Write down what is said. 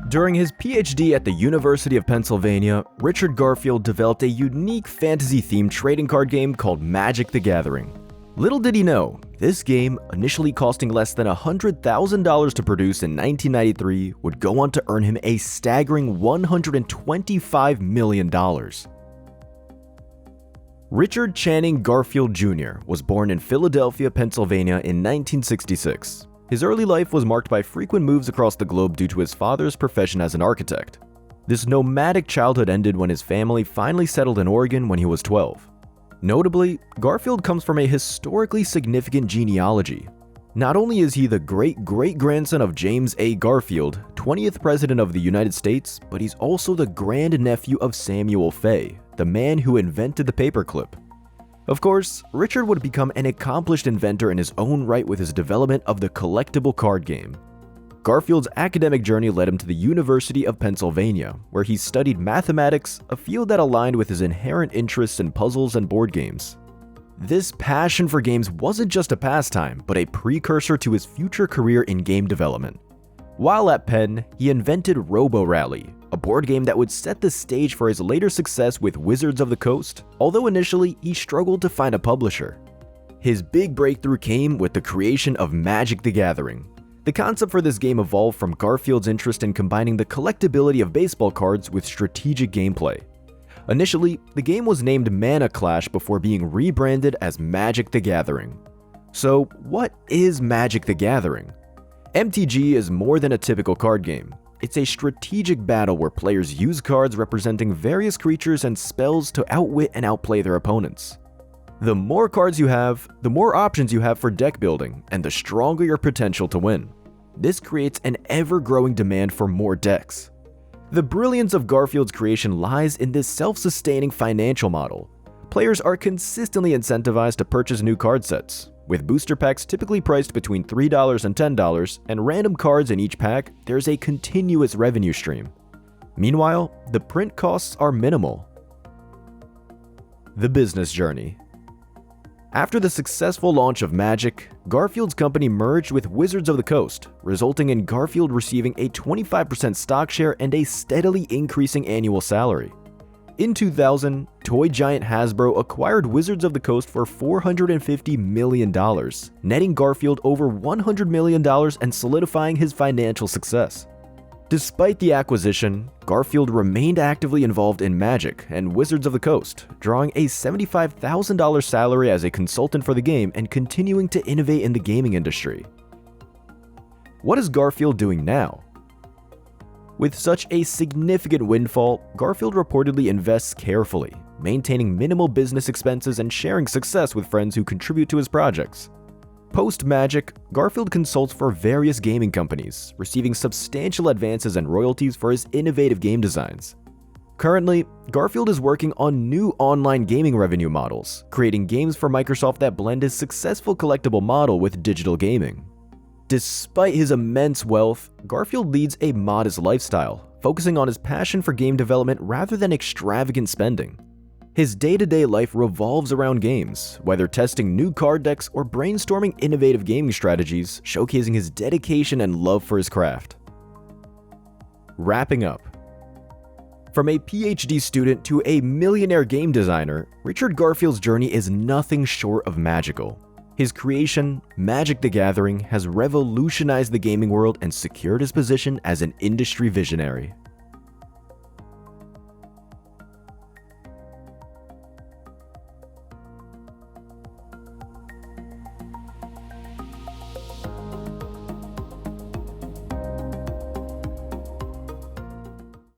During his PhD at the University of Pennsylvania, Richard Garfield developed a unique fantasy-themed trading card game called Magic the Gathering. Little did he know, this game, initially costing less than $100,000 to produce in 1993, would go on to earn him a staggering $125 million. Richard Channing Garfield Jr. was born in Philadelphia, Pennsylvania in 1966. His early life was marked by frequent moves across the globe due to his father's profession as an architect. This nomadic childhood ended when his family finally settled in Oregon when he was 12. Notably, Garfield comes from a historically significant genealogy. Not only is he the great-great-grandson of James A. Garfield, 20th President of the United States, but he's also the grandnephew of Samuel Fay, the man who invented the paperclip. Of course, Richard would become an accomplished inventor in his own right with his development of the collectible card game. Garfield's academic journey led him to the University of Pennsylvania, where he studied mathematics, a field that aligned with his inherent interests in puzzles and board games. This passion for games wasn't just a pastime, but a precursor to his future career in game development. While at Penn, he invented Robo Rally, a board game that would set the stage for his later success with Wizards of the Coast, although initially he struggled to find a publisher. His big breakthrough came with the creation of Magic the Gathering. The concept for this game evolved from Garfield's interest in combining the collectability of baseball cards with strategic gameplay. Initially, the game was named Mana Clash before being rebranded as Magic the Gathering. So, what is Magic the Gathering? MTG is more than a typical card game. It's a strategic battle where players use cards representing various creatures and spells to outwit and outplay their opponents. The more cards you have, the more options you have for deck building, and the stronger your potential to win. This creates an ever-growing demand for more decks. The brilliance of Garfield's creation lies in this self-sustaining financial model. Players are consistently incentivized to purchase new card sets. With booster packs typically priced between $3 and $10, and random cards in each pack, there's a continuous revenue stream. Meanwhile, the print costs are minimal. The business journey. After the successful launch of Magic, Garfield's company merged with Wizards of the Coast, resulting in Garfield receiving a 25% stock share and a steadily increasing annual salary. In 2000, toy giant Hasbro acquired Wizards of the Coast for $450 million, netting Garfield over $100 million and solidifying his financial success. Despite the acquisition, Garfield remained actively involved in Magic and Wizards of the Coast, drawing a $75,000 salary as a consultant for the game and continuing to innovate in the gaming industry. What is Garfield doing now? With such a significant windfall, Garfield reportedly invests carefully, maintaining minimal business expenses and sharing success with friends who contribute to his projects. Post-Magic, Garfield consults for various gaming companies, receiving substantial advances and royalties for his innovative game designs. Currently, Garfield is working on new online gaming revenue models, creating games for Microsoft that blend his successful collectible model with digital gaming. Despite his immense wealth, Garfield leads a modest lifestyle, focusing on his passion for game development rather than extravagant spending. His day-to-day life revolves around games, whether testing new card decks or brainstorming innovative gaming strategies, showcasing his dedication and love for his craft. Wrapping up. From a PhD student to a millionaire game designer, Richard Garfield's journey is nothing short of magical. His creation, Magic the Gathering, has revolutionized the gaming world and secured his position as an industry visionary.